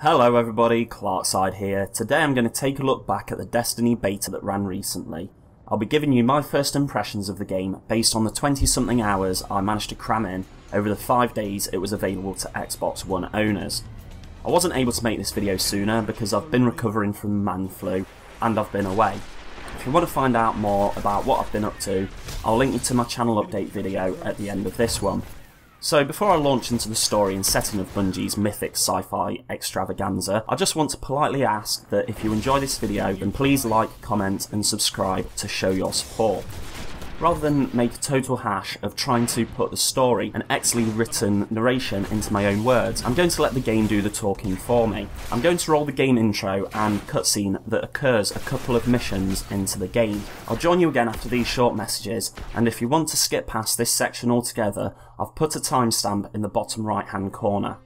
Hello everybody, CLARKSIDE here. Today I'm going to take a look back at the Destiny beta that ran recently. I'll be giving you my first impressions of the game based on the 20-something hours I managed to cram in over the 5 days it was available to Xbox One owners. I wasn't able to make this video sooner because I've been recovering from man flu and I've been away. If you want to find out more about what I've been up to, I'll link you to my channel update video at the end of this one. So before I launch into the story and setting of Bungie's mythic sci-fi extravaganza, I just want to politely ask that if you enjoy this video, then please like, comment and subscribe to show your support. Rather than make a total hash of trying to put the story and excellently written narration into my own words, I'm going to let the game do the talking for me. I'm going to roll the game intro and cutscene that occurs a couple of missions into the game. I'll join you again after these short messages, and if you want to skip past this section altogether, I've put a timestamp in the bottom right hand corner.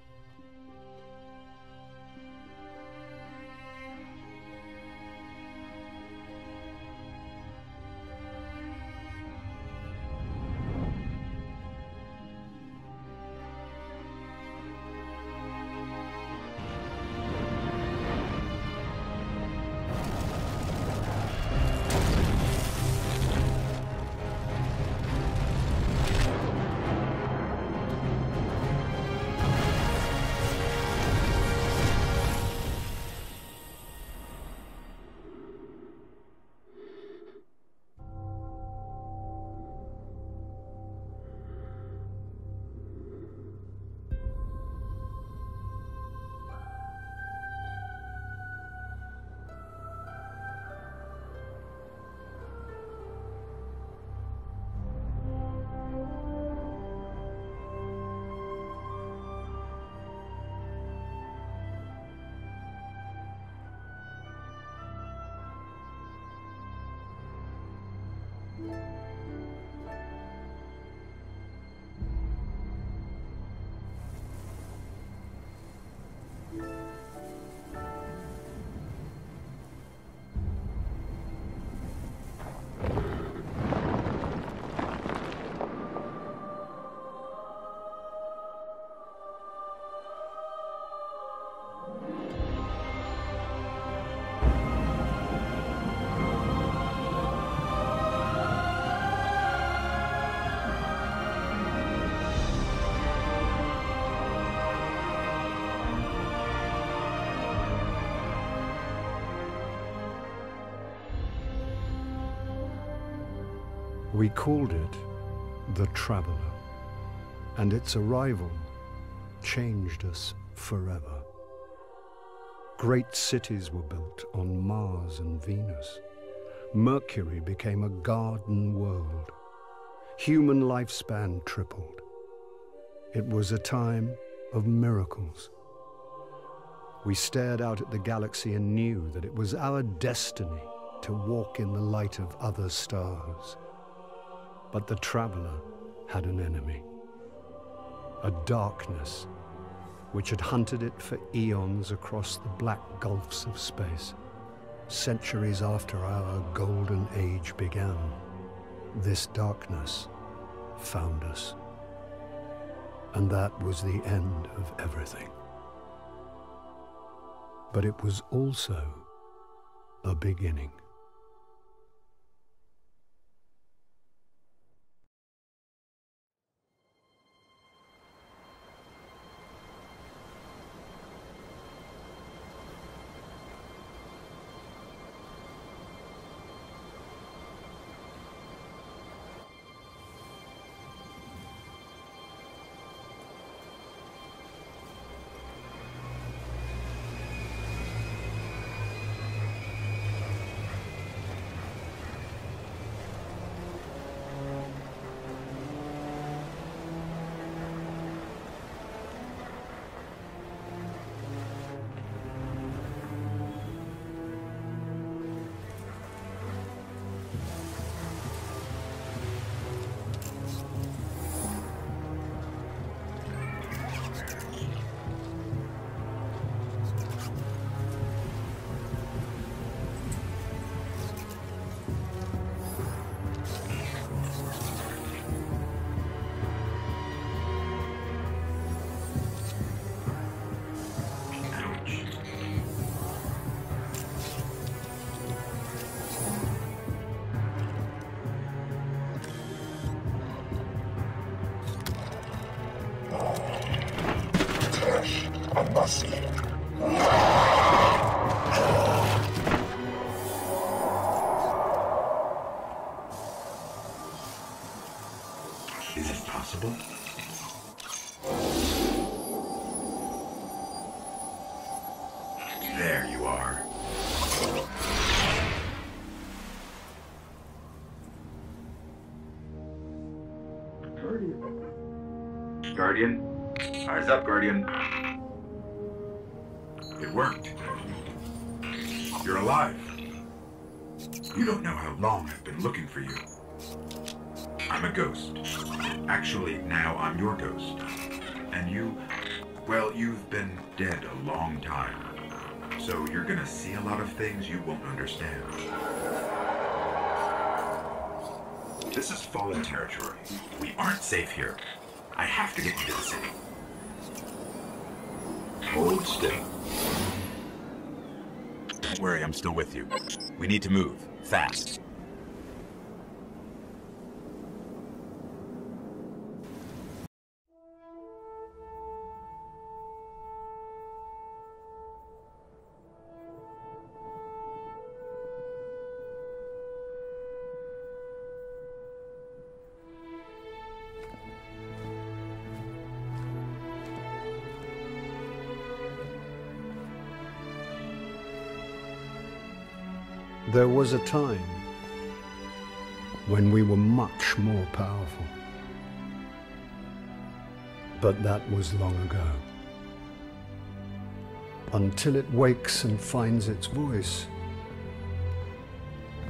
We called it the Traveler, and its arrival changed us forever. Great cities were built on Mars and Venus. Mercury became a garden world. Human lifespan tripled. It was a time of miracles. We stared out at the galaxy and knew that it was our destiny to walk in the light of other stars. But the Traveler had an enemy, a darkness which had hunted it for eons across the black gulfs of space. Centuries after our golden age began, this darkness found us. And that was the end of everything. But it was also a beginning. Is it possible? There you are. Guardian? Eyes up, Guardian. It worked. You're alive. You don't know how long I've been looking for you. I'm a ghost. Actually, now I'm your ghost. And you, well, you've been dead a long time. So you're gonna see a lot of things you won't understand. This is fallen territory. We aren't safe here. I have to get you to the city. Hold still. Don't worry, I'm still with you. We need to move. Fast. There was a time when we were much more powerful. But that was long ago. Until it wakes and finds its voice,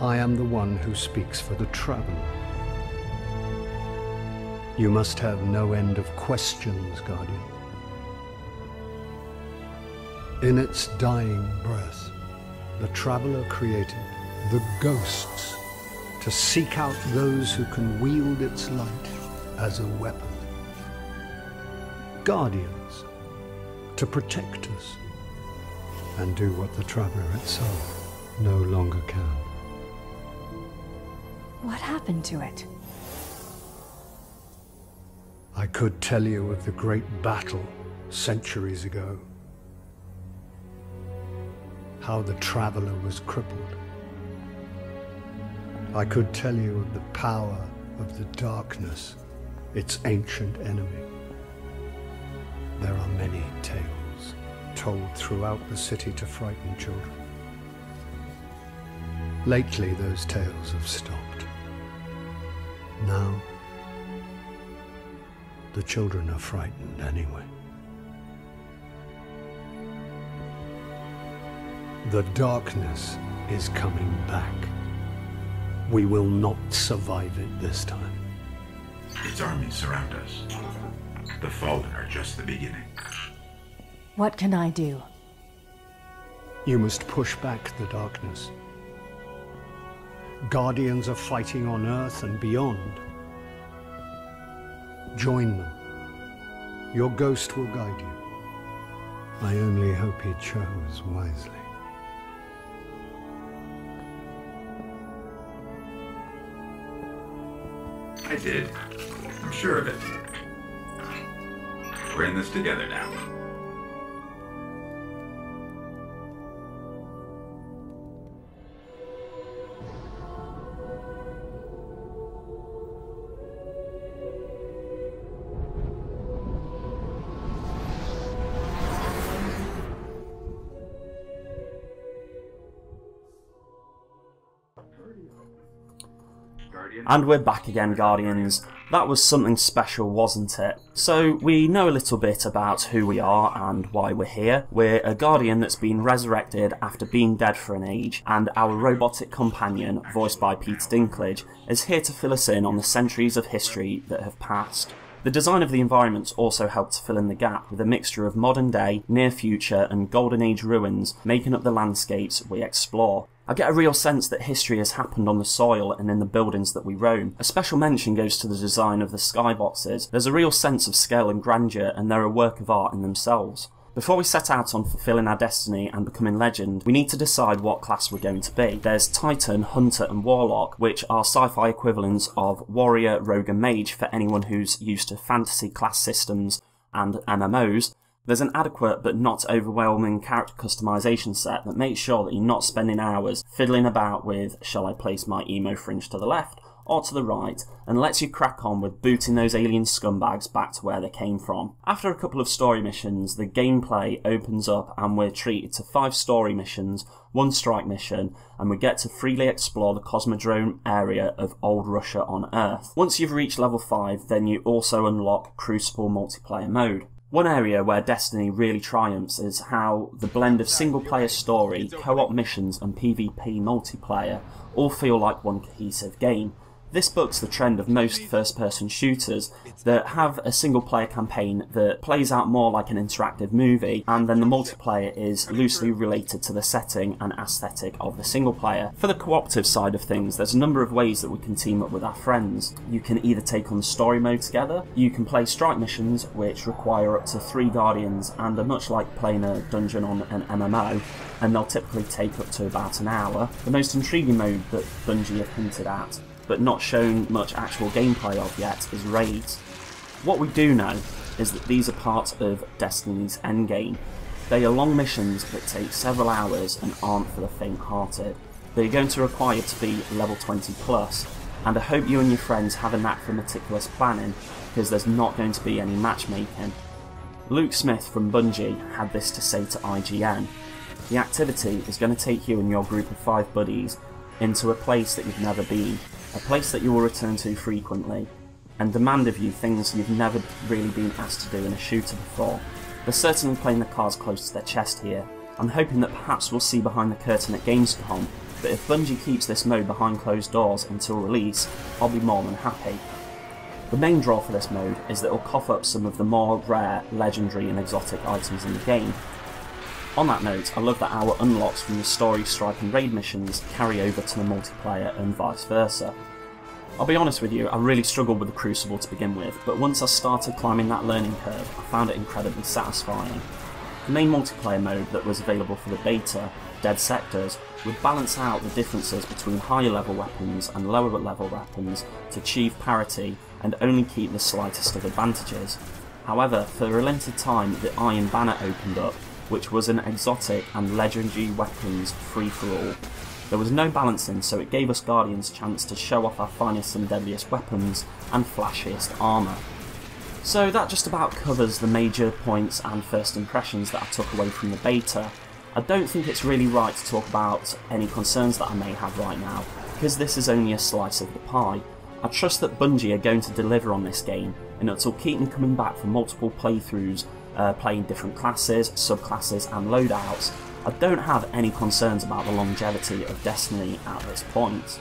I am the one who speaks for the traveler. You must have no end of questions, Guardian. In its dying breath, the traveler created the ghosts to seek out those who can wield its light as a weapon. Guardians to protect us and do what the traveler itself no longer can. What happened to it? I could tell you of the great battle centuries ago. How the traveler was crippled. I could tell you of the power of the darkness, its ancient enemy. There are many tales told throughout the city to frighten children. Lately, those tales have stopped. Now, the children are frightened anyway. The darkness is coming back. We will not survive it this time. Its armies surround us. The Fallen are just the beginning. What can I do? You must push back the darkness. Guardians are fighting on Earth and beyond. Join them. Your ghost will guide you. I only hope he chose wisely. I did. I'm sure of it. We're in this together now. And we're back again, Guardians. That was something special, wasn't it? So, we know a little bit about who we are and why we're here. We're a Guardian that's been resurrected after being dead for an age, and our robotic companion, voiced by Peter Dinklage, is here to fill us in on the centuries of history that have passed. The design of the environments also helped to fill in the gap with a mixture of modern day, near future and golden age ruins making up the landscapes we explore. I get a real sense that history has happened on the soil and in the buildings that we roam. A special mention goes to the design of the skyboxes. There's a real sense of scale and grandeur, and they're a work of art in themselves. Before we set out on fulfilling our destiny and becoming legend, we need to decide what class we're going to be. There's Titan, Hunter and Warlock, which are sci-fi equivalents of Warrior, Rogue and Mage for anyone who's used to fantasy class systems and MMOs. There's an adequate but not overwhelming character customization set that makes sure that you're not spending hours fiddling about with, shall I place my emo fringe to the left or to the right, and lets you crack on with booting those alien scumbags back to where they came from. After a couple of story missions, the gameplay opens up and we're treated to 5 story missions, 1 strike mission, and we get to freely explore the Cosmodrome area of old Russia on Earth. Once you've reached level 5, then you also unlock Crucible multiplayer mode. One area where Destiny really triumphs is how the blend of single-player story, co-op missions and PvP multiplayer all feel like one cohesive game. This bucks the trend of most first-person shooters that have a single-player campaign that plays out more like an interactive movie, and then the multiplayer is loosely related to the setting and aesthetic of the single-player. For the cooperative side of things, there's a number of ways that we can team up with our friends. You can either take on story mode together, you can play strike missions, which require up to 3 guardians and are much like playing a dungeon on an MMO, and they'll typically take up to about an hour. The most intriguing mode that Bungie have hinted at, but not shown much actual gameplay of yet, is raids. What we do know is that these are part of Destiny's endgame. They are long missions that take several hours and aren't for the faint-hearted. They're going to require you to be level 20 plus, and I hope you and your friends have a knack for meticulous planning, because there's not going to be any matchmaking. Luke Smith from Bungie had this to say to IGN: "The activity is going to take you and your group of 5 buddies into a place that you've never been, a place that you will return to frequently, and demand of you things you've never really been asked to do in a shooter before." They're certainly playing the cards close to their chest here. I'm hoping that perhaps we'll see behind the curtain at Gamescom, but if Bungie keeps this mode behind closed doors until release, I'll be more than happy. The main draw for this mode is that it'll cough up some of the more rare, legendary and exotic items in the game. On that note, I love that our unlocks from the story, strike and raid missions carry over to the multiplayer and vice versa. I'll be honest with you, I really struggled with the Crucible to begin with, but once I started climbing that learning curve, I found it incredibly satisfying. The main multiplayer mode that was available for the beta, Dead Sectors, would balance out the differences between higher level weapons and lower level weapons to achieve parity and only keep the slightest of advantages. However, for a limited time, the Iron Banner opened up, which was an exotic and legendary weapons free-for-all. There was no balancing, so it gave us Guardians a chance to show off our finest and deadliest weapons and flashiest armour. So that just about covers the major points and first impressions that I took away from the beta. I don't think it's really right to talk about any concerns that I may have right now, because this is only a slice of the pie. I trust that Bungie are going to deliver on this game, and it'll keep me coming back for multiple playthroughs, playing different classes, subclasses and loadouts. I don't have any concerns about the longevity of Destiny at this point.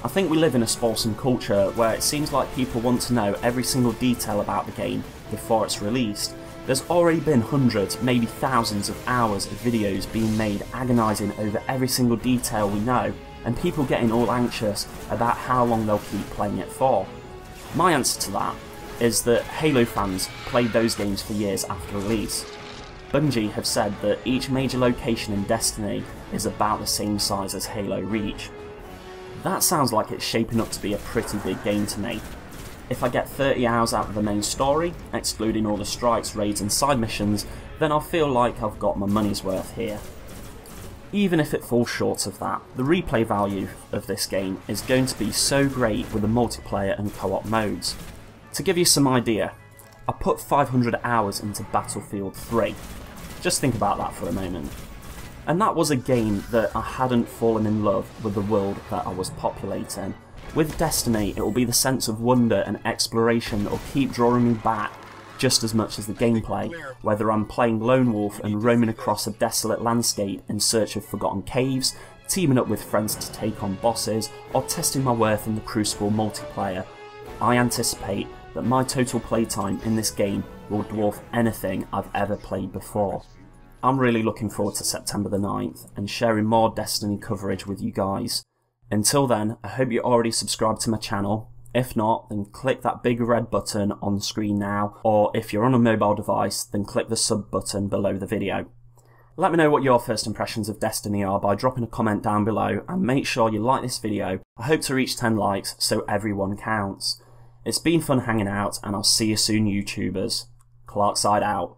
I think we live in a spoilsome culture where it seems like people want to know every single detail about the game before it's released. There's already been hundreds, maybe thousands of hours of videos being made agonising over every single detail we know, and people getting all anxious about how long they'll keep playing it for. My answer to that is that Halo fans played those games for years after release. Bungie have said that each major location in Destiny is about the same size as Halo Reach. That sounds like it's shaping up to be a pretty big game to me. If I get 30 hours out of the main story, excluding all the strikes, raids and side missions, then I'll feel like I've got my money's worth here. Even if it falls short of that, the replay value of this game is going to be so great with the multiplayer and co-op modes. To give you some idea, I put 500 hours into Battlefield 3. Just think about that for a moment. And that was a game that I hadn't fallen in love with the world that I was populating. With Destiny, it will be the sense of wonder and exploration that will keep drawing me back just as much as the gameplay, whether I'm playing Lone Wolf and roaming across a desolate landscape in search of forgotten caves, teaming up with friends to take on bosses, or testing my worth in the Crucible multiplayer. I anticipate that my total playtime in this game will dwarf anything I've ever played before. I'm really looking forward to September the 9th and sharing more Destiny coverage with you guys. Until then, I hope you're already subscribed to my channel. If not, then click that big red button on the screen now, or if you're on a mobile device, then click the sub button below the video. Let me know what your first impressions of Destiny are by dropping a comment down below, and make sure you like this video. I hope to reach 10 likes so everyone counts. It's been fun hanging out, and I'll see you soon, YouTubers. CLARKSIDE out.